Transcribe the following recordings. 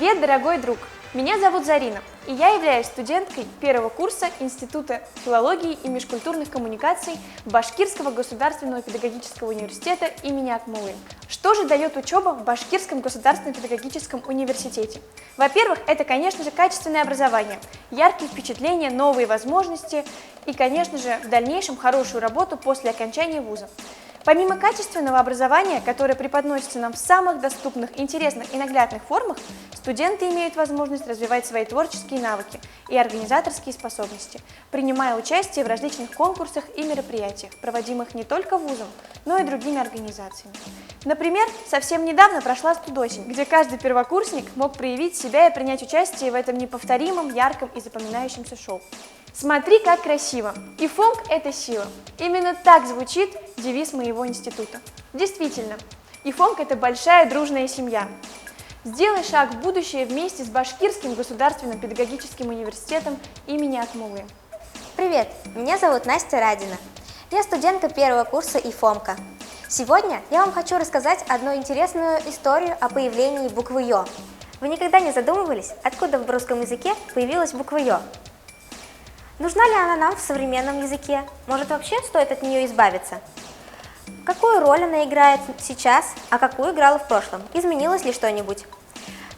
Привет, дорогой друг! Меня зовут Зарина, и я являюсь студенткой первого курса Института филологии и межкультурных коммуникаций Башкирского государственного педагогического университета имени Акмуллы. Что же дает учеба в Башкирском государственном педагогическом университете? Во-первых, это, конечно же, качественное образование, яркие впечатления, новые возможности и, конечно же, в дальнейшем хорошую работу после окончания вуза. Помимо качественного образования, которое преподносится нам в самых доступных, интересных и наглядных формах, студенты имеют возможность развивать свои творческие навыки и организаторские способности, принимая участие в различных конкурсах и мероприятиях, проводимых не только вузом, но и другими организациями. Например, совсем недавно прошла студосень, где каждый первокурсник мог проявить себя и принять участие в этом неповторимом, ярком и запоминающемся шоу. Смотри, как красиво! ИФОМК – это сила. Именно так звучит девиз моего института. Действительно, ИФОМК – это большая дружная семья. Сделай шаг в будущее вместе с Башкирским государственным педагогическим университетом имени Акмуллы. Привет, меня зовут Настя Радина. Я студентка первого курса ИФОМКа. Сегодня я вам хочу рассказать одну интересную историю о появлении буквы Ё. Вы никогда не задумывались, откуда в русском языке появилась буква Ё? Нужна ли она нам в современном языке? Может, вообще стоит от нее избавиться? Какую роль она играет сейчас, а какую играла в прошлом? Изменилось ли что-нибудь?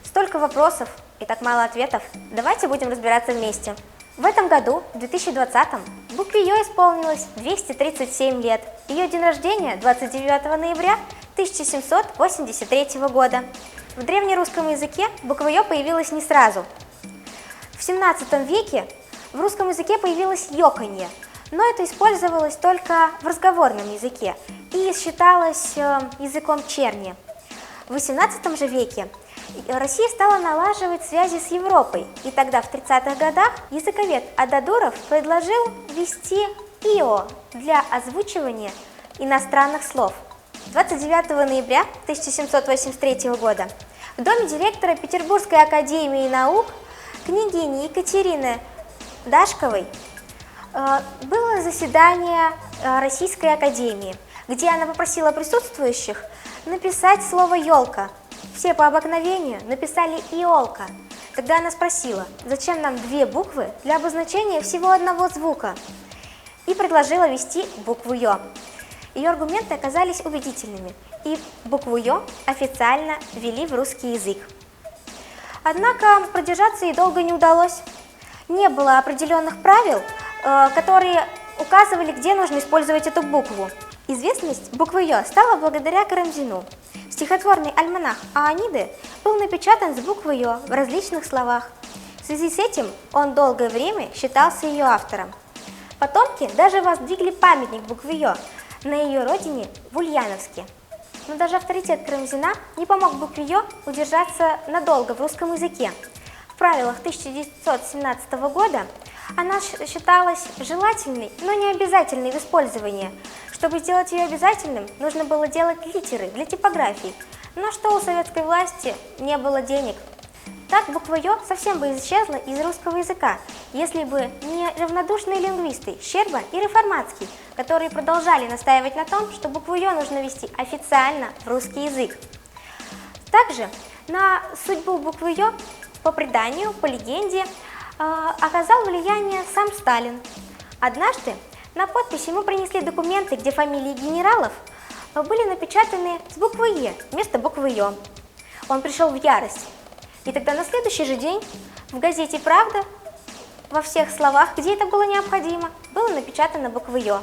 Столько вопросов и так мало ответов. Давайте будем разбираться вместе. В этом году, в 2020-м, букве Ё исполнилось 237 лет. Ее день рождения 29 ноября 1783 года. В древнерусском языке буква Ё появилась не сразу. В 17 веке в русском языке появилось ёканье, но это использовалось только в разговорном языке и считалось языком черни. В XVIII же веке Россия стала налаживать связи с Европой, и тогда в 30-х годах языковед Ададуров предложил ввести ИО для озвучивания иностранных слов. 29 ноября 1783 года в доме директора Петербургской академии наук княгини Екатерины Дашковой было заседание Российской академии, где она попросила присутствующих написать слово «елка». Все по обыкновению написали «иолка». Тогда она спросила, зачем нам две буквы для обозначения всего одного звука, и предложила ввести букву «ё». Ее аргументы оказались убедительными, и букву «ё» официально ввели в русский язык. Однако продержаться ей долго не удалось. Не было определенных правил, которые указывали, где нужно использовать эту букву. Известность буквы Ё стала благодаря Карамзину. Стихотворный альманах Ааниды был напечатан с буквой Ё в различных словах. В связи с этим он долгое время считался ее автором. Потомки даже воздвигли памятник букве Ё на ее родине в Ульяновске. Но даже авторитет Карамзина не помог букве Ё удержаться надолго в русском языке. В правилах 1917 года она считалась желательной, но не обязательной в использовании. Чтобы сделать ее обязательным, нужно было делать литеры для типографии, но что у советской власти не было денег. Так буква Ё совсем бы исчезла из русского языка, если бы не равнодушные лингвисты Щерба и Реформатский, которые продолжали настаивать на том, что букву Ё нужно ввести официально в русский язык. Также на судьбу буквы Ё, по преданию, по легенде, оказал влияние сам Сталин. Однажды на подпись ему принесли документы, где фамилии генералов были напечатаны с буквы Е вместо буквы Ё. Он пришел в ярость. И тогда на следующий же день в газете «Правда» во всех словах, где это было необходимо, было напечатано буквой Ё.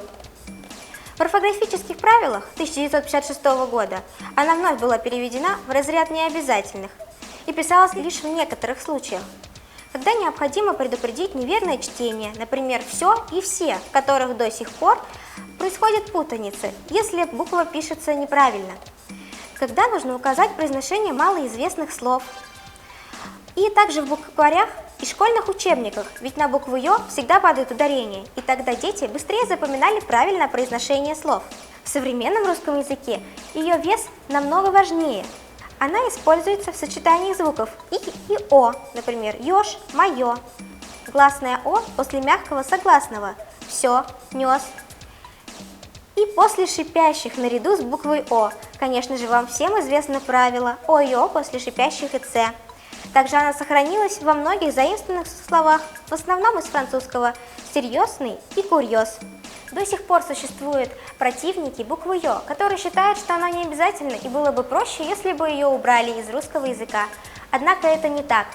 В орфографических правилах 1956 года она вновь была переведена в разряд необязательных и писалась лишь в некоторых случаях, когда необходимо предупредить неверное чтение, например, «все» и «все», в которых до сих пор происходят путаницы, если буква пишется неправильно, когда нужно указать произношение малоизвестных слов. И также в букварях и школьных учебниках, ведь на букву Ё всегда падают ударения, и тогда дети быстрее запоминали правильное произношение слов. В современном русском языке ее вес намного важнее. Она используется в сочетании звуков «и» и «о», например, «ёж», «моё». Гласное «о» после мягкого согласного «всё», «нёс». И после шипящих наряду с буквой «о». Конечно же, вам всем известно правило «о» и «о» после шипящих и «ц». Также она сохранилась во многих заимствованных словах, в основном из французского «серьезный» и «курьез». До сих пор существуют противники буквы «ё», которые считают, что она не обязательна и было бы проще, если бы ее убрали из русского языка. Однако это не так.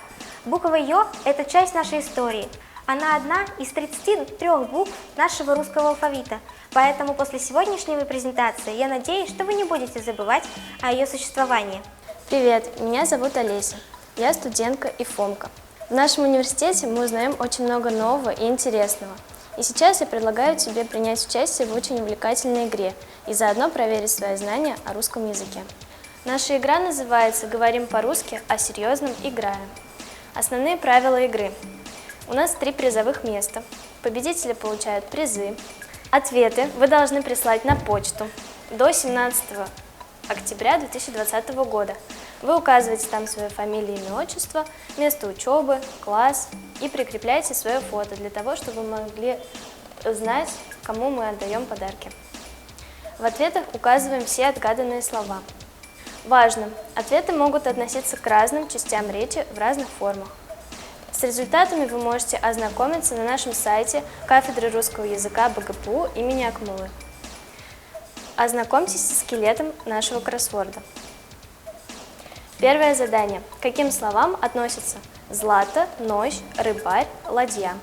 Буква «ё» – это часть нашей истории. Она одна из 33 букв нашего русского алфавита. Поэтому после сегодняшней презентации я надеюсь, что вы не будете забывать о ее существовании. Привет, меня зовут Олеся. Я студентка ИФОМКа. В нашем университете мы узнаем очень много нового и интересного. И сейчас я предлагаю тебе принять участие в очень увлекательной игре и заодно проверить свои знания о русском языке. Наша игра называется «Говорим по-русски, о серьезном играем». Основные правила игры. У нас 3 призовых места. Победители получают призы. Ответы вы должны прислать на почту до 17 октября 2020 года. Вы указываете там свою фамилию, имя, отчество, место учебы, класс и прикрепляете свое фото для того, чтобы вы могли знать, кому мы отдаем подарки. В ответах указываем все отгаданные слова. Важно! Ответы могут относиться к разным частям речи в разных формах. С результатами вы можете ознакомиться на нашем сайте кафедры русского языка БГПУ имени Акмуллы. Ознакомьтесь со скелетом нашего кроссворда. Первое задание. К каким словам относятся злато, ночь, рыбарь, ладья?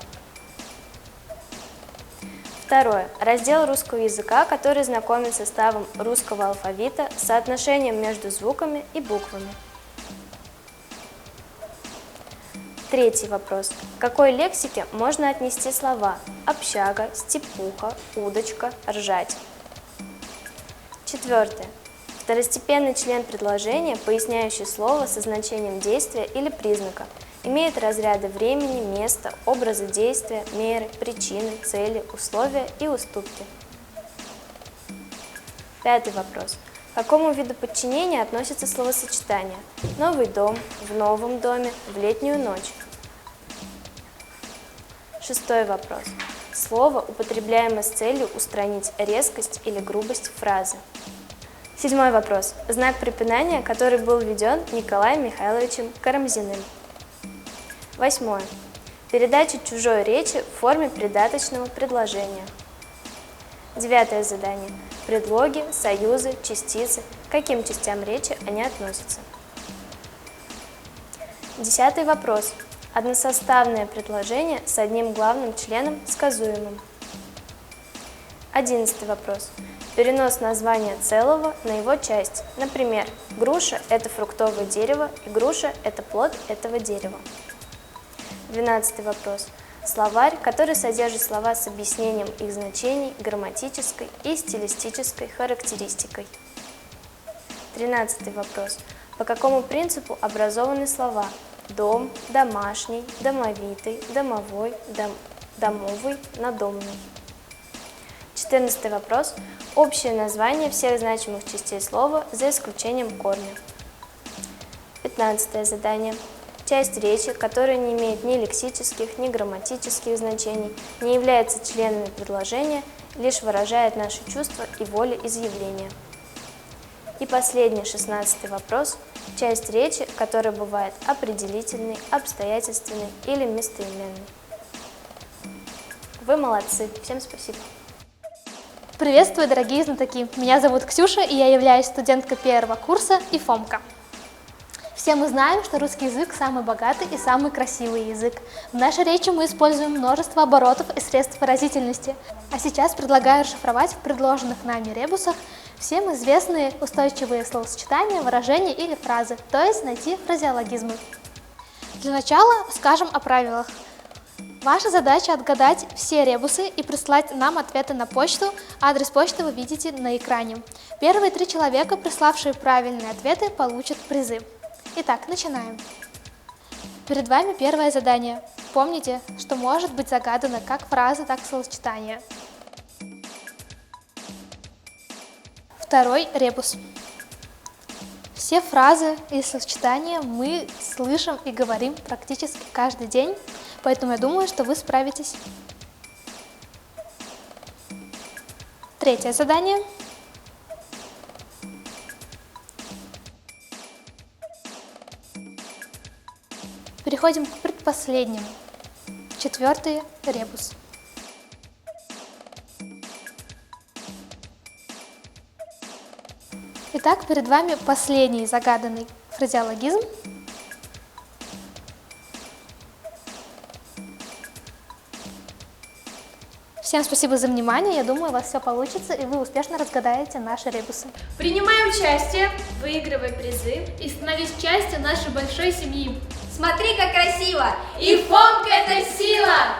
Второе. Раздел русского языка, который знакомит с составом русского алфавита, соотношением между звуками и буквами. Третий вопрос. К какой лексике можно отнести слова общага, степуха, удочка, ржать? Четвертое. Второстепенный член предложения, поясняющий слово со значением действия или признака, имеет разряды времени, места, образа действия, меры, причины, цели, условия и уступки. Пятый вопрос. К какому виду подчинения относится словосочетание «новый дом», «в новом доме», «в летнюю ночь»? Шестой вопрос. Слово, употребляемое с целью устранить резкость или грубость фразы. Седьмой вопрос. Знак препинания, который был введен Николаем Михайловичем Карамзиным. Восьмое. Передача чужой речи в форме придаточного предложения. Девятое задание. Предлоги, союзы, частицы. К каким частям речи они относятся? Десятый вопрос. Односоставное предложение с одним главным членом сказуемым. Одиннадцатый вопрос. Перенос названия целого на его часть. Например, груша – это фруктовое дерево, и груша – это плод этого дерева. 12 вопрос. Словарь, который содержит слова с объяснением их значений, грамматической и стилистической характеристикой. 13 вопрос. По какому принципу образованы слова дом, домашний, домовитый, домовой, домовый, надомный? 14 вопрос. Общее название всех значимых частей слова за исключением корня. 15 задание. Часть речи, которая не имеет ни лексических, ни грамматических значений, не является членами предложения, лишь выражает наши чувства и волеизъявления. И последний, 16 вопрос. Часть речи, которая бывает определительной, обстоятельственной или местоименной. Вы молодцы. Всем спасибо. Приветствую, дорогие знатоки! Меня зовут Ксюша, и я являюсь студенткой 1-го курса ИФОМКа. Все мы знаем, что русский язык самый богатый и самый красивый язык. В нашей речи мы используем множество оборотов и средств выразительности. А сейчас предлагаю расшифровать в предложенных нами ребусах всем известные устойчивые словосочетания, выражения или фразы, то есть найти фразеологизмы. Для начала скажем о правилах. Ваша задача отгадать все ребусы и прислать нам ответы на почту. Адрес почты вы видите на экране. Первые 3 человека, приславшие правильные ответы, получат призы. Итак, начинаем. Перед вами первое задание. Помните, что может быть загадано как фраза, так и словосочетание. Второй ребус. Все фразы и словосочетания мы слышим и говорим практически каждый день, поэтому я думаю, что вы справитесь. Третье задание. Переходим к предпоследнему. 4-й ребус. Итак, перед вами последний загаданный фразеологизм. Всем спасибо за внимание, я думаю, у вас все получится, и вы успешно разгадаете наши ребусы. Принимай участие, выигрывай призы и становись частью нашей большой семьи. Смотри, как красиво! И Фомка — это сила!